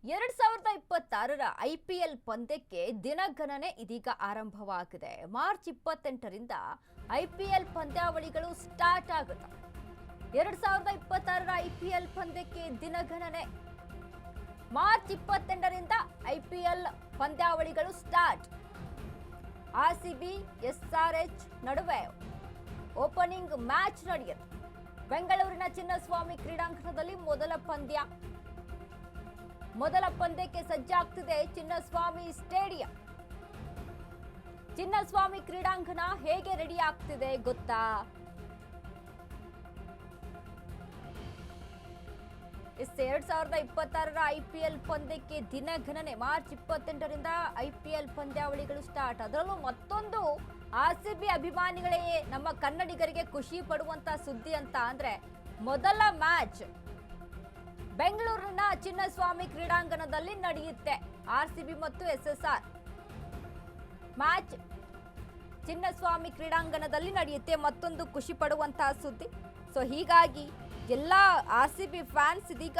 2026ರ IPL ಪಂದ್ಯಕ್ಕೆ ದಿನಗಣನೆ ಇದೀಗ ಆರಂಭವಾಗಿದೆ. ಮಾರ್ಚ್ 28ರಿಂದ IPL ಪಂದ್ಯಾವಳಿಗಳು ಸ್ಟಾರ್ಟ್ ಆಗುತ್ತೆ. 2026ರ IPL ಪಂದ್ಯಕ್ಕೆ ದಿನಗಣನೆ ಮಾರ್ಚ್ 28ರಿಂದ IPL ಪಂದ್ಯಾವಳಿಗಳು ಸ್ಟಾರ್ಟ್. RCB SRH ನಡುವೆ ಓಪನಿಂಗ್ ಮ್ಯಾಚ್ ನಡೆಯುತ್ತೆ. ಬೆಂಗಳೂರಿನ ಚಿನ್ನಸ್ವಾಮಿ ಕ್ರೀಡಾಂಗಣದಲ್ಲಿ ಮೊದಲ ಪಂದ್ಯಕ್ಕೆ ಸಜ್ಜಾಗ್ತಿದೆ ಚಿನ್ನಸ್ವಾಮಿ ಸ್ಟೇಡಿಯಂ. ಚಿನ್ನಸ್ವಾಮಿ ಕ್ರೀಡಾಂಗಣ ಹೇಗೆ ರೆಡಿ ಆಗ್ತಿದೆ ಗೊತ್ತಾ? ಇಸ್ 2026ರ IPL ಪಂದ್ಯಕ್ಕೆ ದಿನಗಣನೆ ಮಾರ್ಚ್ 28ರಿಂದ IPL ಪಂದ್ಯಾವಳಿಗಳು ಸ್ಟಾರ್ಟ್. ಅದರಲ್ಲೂ ಮತ್ತೊಂದು RCB ಅಭಿಮಾನಿಗಳೇ ನಮ್ಮ ಕನ್ನಡಿಗರಿಗೆ ಖುಷಿ ಪಡುವಂತ ಸುದ್ದಿ ಅಂತ ಅಂದ್ರೆ ಮೊದಲ ಮ್ಯಾಚ್ ಬೆಂಗಳೂರಿನ ಚಿನ್ನಸ್ವಾಮಿ ಕ್ರೀಡಾಂಗಣದಲ್ಲಿ ನಡೆಯುತ್ತೆ. RCB ಮತ್ತು SSR ಮ್ಯಾಚ್ ಚಿನ್ನಸ್ವಾಮಿ ಕ್ರೀಡಾಂಗಣದಲ್ಲಿ ನಡೆಯುತ್ತೆ. ಮತ್ತೊಂದು ಖುಷಿ ಪಡುವಂತಹ ಸುದ್ದಿ. ಸೊ ಹೀಗಾಗಿ ಎಲ್ಲ RCB ಫ್ಯಾನ್ಸ್ ಇದೀಗ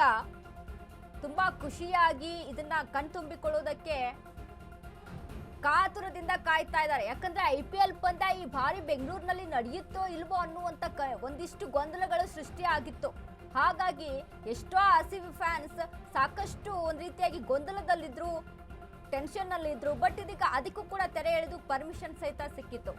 ತುಂಬಾ ಖುಷಿಯಾಗಿ ಇದನ್ನ ಕಣ್ತುಂಬಿಕೊಳ್ಳೋದಕ್ಕೆ ಕಾತುರದಿಂದ ಕಾಯ್ತಾ ಇದ್ದಾರೆ. ಯಾಕಂದ್ರೆ IPL ಪಂದ್ಯ ಈ ಬಾರಿ ಬೆಂಗಳೂರಿನಲ್ಲಿ ನಡೆಯುತ್ತೋ ಇಲ್ವೋ ಅನ್ನುವಂತ ಒಂದಿಷ್ಟು ಗೊಂದಲಗಳು ಸೃಷ್ಟಿಯಾಗಿತ್ತು. ಹಾಗಾಗಿ ಎಷ್ಟೋ RCB ಫ್ಯಾನ್ಸ್ ಸಾಕಷ್ಟು ಒಂದ್ ರೀತಿಯಾಗಿ ಗೊಂದಲದಲ್ಲಿದ್ರು, ಟೆನ್ಷನ್ ನಲ್ಲಿ ಇದ್ರು. ಬಟ್ ಇದೀಗ ಅದಕ್ಕೂ ಕೂಡ ತೆರೆ ಎಳೆದು ಪರ್ಮಿಷನ್ ಸಹಿತ ಸಿಕ್ಕಿತ್ತು.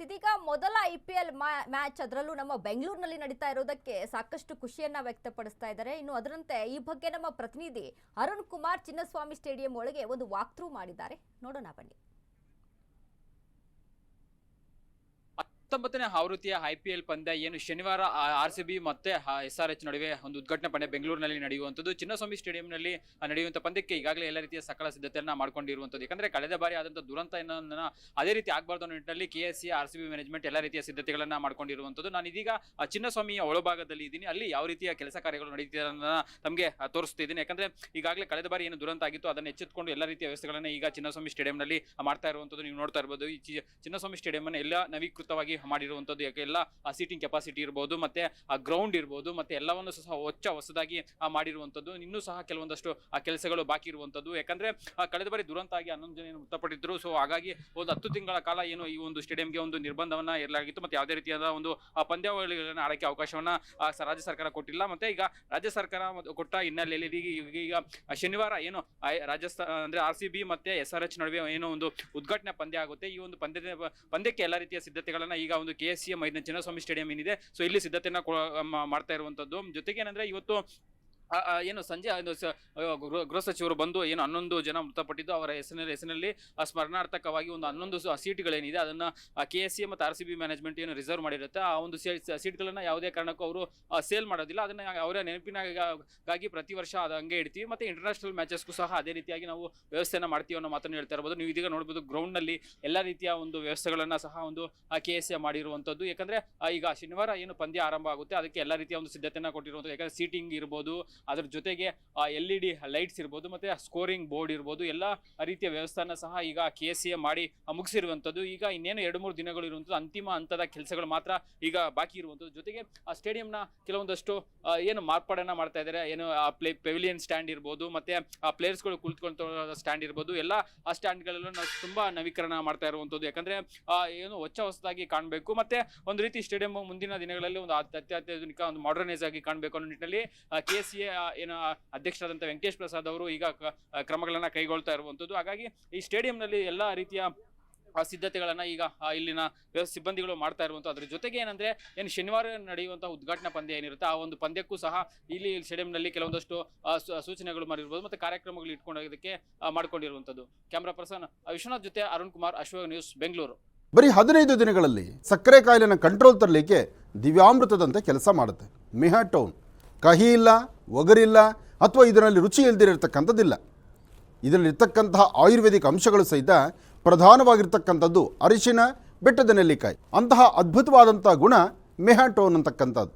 ಇದೀಗ ಮೊದಲ IPL ಮ್ಯಾಚ್ ಅದರಲ್ಲೂ ನಮ್ಮ ಬೆಂಗಳೂರಿನಲ್ಲಿ ನಡೀತಾ ಇರೋದಕ್ಕೆ ಸಾಕಷ್ಟು ಖುಷಿಯನ್ನ ವ್ಯಕ್ತಪಡಿಸ್ತಾ ಇದ್ದಾರೆ. ಇನ್ನು ಅದರಂತೆ ಈ ಬಗ್ಗೆ ನಮ್ಮ ಪ್ರತಿನಿಧಿ ಅರುಣ್ ಕುಮಾರ್ ಚಿನ್ನಸ್ವಾಮಿ ಸ್ಟೇಡಿಯಂ ಒಳಗೆ ಒಂದು ವಾಕ್ ಥ್ರೂ ಮಾಡಿದ್ದಾರೆ. ನೋಡೋಣ ಬನ್ನಿ. 19ನೇ ಆವೃತ್ತಿಯ IPL ಪಂದ್ಯ ಏನು ಶನಿವಾರ RCB ಮತ್ತೆ SRH ನಡುವೆ ಒಂದು ಉದ್ಘಾಟನಾ ಪಂದ್ಯ ಬೆಂಗಳೂರಿನಲ್ಲಿ ನಡೆಯುವಂಥದ್ದು. ಚಿನ್ನಸ್ವಾಮಿ ಸ್ಟೇಡಿಯಂನಲ್ಲಿ ನಡೆಯುವಂಥ ಪಂದ್ಯಕ್ಕೆ ಈಗಾಗಲೇ ಎಲ್ಲ ರೀತಿಯ ಸಕಲ ಸಿದ್ಧತೆಯನ್ನ ಮಾಡ್ಕೊಂಡಿರುವಂಥದ್ದು. ಯಾಕಂದ್ರೆ ಕಳೆದ ಬಾರಿ ಆದಂಥ ದುರಂತ ಅದೇ ರೀತಿ ಆಗಬಾರ್ದು ಅನ್ನೋ ನಿಟ್ಟಿನಲ್ಲಿ KSC RCB ಮ್ಯಾನೇಜ್ಮೆಂಟ್ ಎಲ್ಲ ರೀತಿಯ ಸಿದ್ಧತೆಗಳನ್ನ ಮಾಡ್ಕೊಂಡಿರುವಂಥದ್ದು. ನಾನು ಇದೀಗ ಚಿನ್ನಸ್ವಾಮಿಯ ಒಳಭಾಗದಲ್ಲಿ ಇದ್ದೀನಿ. ಅಲ್ಲಿ ಯಾವ ರೀತಿಯ ಕೆಲಸ ಕಾರ್ಯಗಳು ನಡೀತಿರೋದನ್ನ ತಮಗೆ ತೋರಿಸ್ತಿದ್ದೀನಿ. ಯಾಕಂದ್ರೆ ಈಗಾಗಲೇ ಕಳೆದ ಬಾರಿ ಏನು ದುರಂತ ಆಗಿತ್ತು ಅದನ್ನು ಎಚ್ಚೆತ್ತುಕೊಂಡು ಎಲ್ಲ ರೀತಿಯ ವ್ಯವಸ್ಥೆಗಳನ್ನ ಈಗ ಚಿನ್ನಸ್ವಾಮಿ ಸ್ಟೇಡಿಯಂನಲ್ಲಿ ಮಾಡ್ತಾ ಇರುವಂಥದ್ದು ನೀವು ನೋಡ್ತಾ ಇರಬಹುದು. ಈ ಚಿನ್ನಸ್ವಾಮಿ ಸ್ಟೇಡಿಯಂ ಅನ್ನು ಎಲ್ಲ ನವೀಕೃತವಾಗಿ ಮಾಡಿರುವಂಥದ್ದು. ಯಾಕೆ ಎಲ್ಲ ಸೀಟಿಂಗ್ ಕೆಪಾಸಿಟಿ ಇರ್ಬೋದು, ಮತ್ತೆ ಗ್ರೌಂಡ್ ಇರ್ಬೋದು, ಮತ್ತೆ ಎಲ್ಲವನ್ನು ಸಹ ಹೊಸದಾಗಿ ಮಾಡಿರುವಂಥದ್ದು. ಇನ್ನೂ ಸಹ ಕೆಲವೊಂದಷ್ಟು ಕೆಲಸಗಳು ಬಾಕಿ ಇರುವಂಥದ್ದು. ಯಾಕಂದ್ರೆ ಕಳೆದ ಬಾರಿ ದುರಂತ ಆಗಿ 11 ಜನ ಮೃತಪಟ್ಟಿದ್ರು. ಸೊ ಹಾಗಾಗಿ ಒಂದು 10 ತಿಂಗಳ ಕಾಲ ಏನು ಈ ಒಂದು ಸ್ಟೇಡಿಯಂಗೆ ಒಂದು ನಿರ್ಬಂಧವನ್ನ ಇರಲಾಗಿತ್ತು. ಮತ್ತೆ ಯಾವುದೇ ರೀತಿಯಾದ ಒಂದು ಪಂದ್ಯಾವಳಿಗಳನ್ನ ಆಡಕ್ಕೆ ಅವಕಾಶವನ್ನ ರಾಜ್ಯ ಸರ್ಕಾರ ಕೊಟ್ಟಿಲ್ಲ. ಮತ್ತೆ ಈಗ ರಾಜ್ಯ ಸರ್ಕಾರ ಕೊಟ್ಟ ಹಿನ್ನೆಲೆಯಲ್ಲಿ ಈಗ ಶನಿವಾರ ಏನು ರಾಜಸ್ಥಾನ ಅಂದ್ರೆ RCB ಮತ್ತೆ SRH ನಡುವೆ ಏನೋ ಒಂದು ಉದ್ಘಾಟನಾ ಪಂದ್ಯ ಆಗುತ್ತೆ. ಈ ಒಂದು ಪಂದ್ಯಕ್ಕೆ ಎಲ್ಲ ರೀತಿಯ ಸಿದ್ಧತೆಗಳನ್ನ ಈಗ ಒಂದು KSC ಮೈದಾನ ಚಿನ್ನಸ್ವಾಮಿ ಸ್ಟೇಡಿಯಂ ಏನಿದೆ ಸೊ ಇಲ್ಲಿ ಸಿದ್ಧತೆಯನ್ನ ಮಾಡ್ತಾ ಇರುವಂತದ್ದು. ಜೊತೆಗೆ ಏನಂದ್ರೆ ಇವತ್ತು ಏನು ಸಂಜೆ ಗೃಹ ಸಚಿವರು ಬಂದು ಏನು 11 ಜನ ಮೃತಪಟ್ಟಿದ್ದು ಅವರ ಹೆಸರಿನಲ್ಲಿ ಸ್ಮರಣಾರ್ಥಕವಾಗಿ ಒಂದು 11 ಸೀಟ್ಗಳೇನಿದೆ ಅದನ್ನ KSC ಮತ್ತು RCB ಮ್ಯಾನೇಜ್ಮೆಂಟ್ ಏನು ರಿಸರ್ವ್ ಮಾಡಿರುತ್ತೆ. ಆ ಒಂದು ಸೀಟ್ಗಳನ್ನ ಯಾವುದೇ ಕಾರಣಕ್ಕೂ ಅವರು ಸೇಲ್ ಮಾಡೋದಿಲ್ಲ. ಅದನ್ನ ಅವರ ನೆನಪಿನಾಗಿ ಪ್ರತಿ ವರ್ಷ ಅದು ಹಂಗೆ ಇಡ್ತೀವಿ. ಮತ್ತೆ ಇಂಟರ್ನ್ಯಾಷನಲ್ ಮ್ಯಾಚಸ್ಗೂ ಸಹ ಅದೇ ರೀತಿಯಾಗಿ ನಾವು ವ್ಯವಸ್ಥೆಯನ್ನ ಮಾಡ್ತೀವಿ ಅನ್ನೋ ಮಾತನ್ನು ಹೇಳ್ತಾ ಇರ್ಬೋದು. ನೀವು ಇದೀಗ ನೋಡ್ಬೋದು ಗ್ರೌಂಡ್ ನಲ್ಲಿ ಎಲ್ಲ ರೀತಿಯ ಒಂದು ವ್ಯವಸ್ಥೆಗಳನ್ನ ಸಹ ಒಂದು KSC ಮಾಡಿರುವಂತದ್ದು. ಯಾಕಂದ್ರೆ ಈಗ ಶನಿವಾರ ಏನು ಪಂದ್ಯ ಆರಂಭ ಆಗುತ್ತೆ ಅದಕ್ಕೆ ಎಲ್ಲ ರೀತಿಯ ಒಂದು ಸಿದ್ಧತೆಯನ್ನ ಕೊಟ್ಟಿರುವಂತದ್ದು. ಯಾಕಂದ್ರೆ ಸೀಟಿಂಗ್ ಇರ್ಬೋದು, ಅದ್ರ ಜೊತೆಗೆ LED ಲೈಟ್ಸ್ ಇರ್ಬೋದು, ಮತ್ತೆ ಸ್ಕೋರಿಂಗ್ ಬೋರ್ಡ್ ಇರ್ಬೋದು, ಎಲ್ಲ ರೀತಿಯ ವ್ಯವಸ್ಥೆಯನ್ನ ಸಹ ಈಗ KSC ಮಾಡಿ ಮುಗಿಸಿರುವಂತದ್ದು. ಈಗ ಇನ್ನೇನು 2-3 ದಿನಗಳು ಇರುವಂತದ್ದು, ಅಂತಿಮ ಹಂತದ ಕೆಲಸಗಳು ಮಾತ್ರ ಈಗ ಬಾಕಿ ಇರುವಂತದ್ದು. ಜೊತೆಗೆ ಆ ಸ್ಟೇಡಿಯಂನ ಕೆಲವೊಂದಷ್ಟು ಏನು ಮಾರ್ಪಾಡನ್ನ ಮಾಡ್ತಾ ಇದ್ದಾರೆ. ಏನು ಪೆವಿಲಿಯನ್ ಸ್ಟ್ಯಾಂಡ್ ಇರ್ಬೋದು, ಮತ್ತೆ ಆ ಪ್ಲೇಯರ್ಸ್ಗಳು ಕುಳಿತುಕೊಂಡ ಸ್ಟ್ಯಾಂಡ್ ಇರ್ಬೋದು, ಎಲ್ಲ ಆ ಸ್ಟ್ಯಾಂಡ್ಗಳಲ್ಲೂ ನಾವು ತುಂಬಾ ನವೀಕರಣ ಮಾಡ್ತಾ ಇರುವಂತದ್ದು. ಯಾಕಂದ್ರೆ ಏನು ಹೊಸದಾಗಿ ಕಾಣಬೇಕು, ಮತ್ತೆ ಒಂದು ರೀತಿ ಸ್ಟೇಡಿಯಂ ಮುಂದಿನ ದಿನಗಳಲ್ಲಿ ಒಂದು ಅತ್ಯಾಧುನಿಕ ಒಂದು ಮಾಡರ್ನೈಸ್ ಆಗಿ ಕಾಣಬೇಕು ಅನ್ನೋ ನಿಟ್ಟಿನಲ್ಲಿ KSC ಏನು ಅಧ್ಯಕ್ಷರಾದಂಥ ವೆಂಕಟೇಶ್ ಪ್ರಸಾದ್ ಅವರು ಈಗ ಕ್ರಮಗಳನ್ನ ಕೈಗೊಳ್ತಾ ಇರುವಂತದ್ದು. ಹಾಗಾಗಿ ಈ ಸ್ಟೇಡಿಯಂನಲ್ಲಿ ಎಲ್ಲ ರೀತಿಯ ಸಿದ್ಧತೆಗಳನ್ನ ಈಗ ಇಲ್ಲಿನ ಸಿಬ್ಬಂದಿಗಳು ಮಾಡ್ತಾ ಇರುವಂತ. ಅದ್ರ ಜೊತೆಗೆ ಏನಂದ್ರೆ ಏನು ಶನಿವಾರ ನಡೆಯುವಂತಹ ಉದ್ಘಾಟನಾ ಪಂದ್ಯ ಏನಿರುತ್ತೆ ಆ ಒಂದು ಪಂದ್ಯಕ್ಕೂ ಸಹ ಇಲ್ಲಿ ಸ್ಟೇಡಿಯಂನಲ್ಲಿ ಕೆಲವೊಂದಷ್ಟು ಸೂಚನೆಗಳು ಮಾಡಿರ್ಬೋದು, ಮತ್ತೆ ಕಾರ್ಯಕ್ರಮಗಳು ಇಟ್ಕೊಂಡೋದಕ್ಕೆ ಮಾಡ್ಕೊಂಡಿರುವಂತದ್ದು. ಕ್ಯಾಮ್ರಾ ಪರ್ಸನ್ ವಿಶ್ವನಾಥ್ ಜೊತೆ ಅರುಣ್ ಕುಮಾರ್, ಅಶ್ವಗ್ ನ್ಯೂಸ್, ಬೆಂಗಳೂರು. ಬರೀ 15 ದಿನಗಳಲ್ಲಿ ಸಕ್ಕರೆ ಕಾಯಿಲೆನ ಕಂಟ್ರೋಲ್ ತರಲಿಕ್ಕೆ ದಿವ್ಯಾಮೃತದಂತೆ ಕೆಲಸ ಮಾಡುತ್ತೆ ಮೆಹಾಟೋನ್. ಕಹಿ ಇಲ್ಲ, ಒಗರಿಲ್ಲ, ಅಥವಾ ಇದರಲ್ಲಿ ರುಚಿ ಇಲ್ದಿರತಕ್ಕಂಥದ್ದಿಲ್ಲ. ಇದರಲ್ಲಿರ್ತಕ್ಕಂತಹ ಆಯುರ್ವೇದಿಕ್ ಅಂಶಗಳು ಸಹಿತ ಪ್ರಧಾನವಾಗಿರ್ತಕ್ಕಂಥದ್ದು ಅರಿಶಿನ, ಬೆಟ್ಟದ ನೆಲ್ಲಿಕಾಯಿ. ಅಂತಹ ಅದ್ಭುತವಾದಂಥ ಗುಣ ಮೆಹಾಟೋನ್ ಅಂತಕ್ಕಂಥದ್ದು.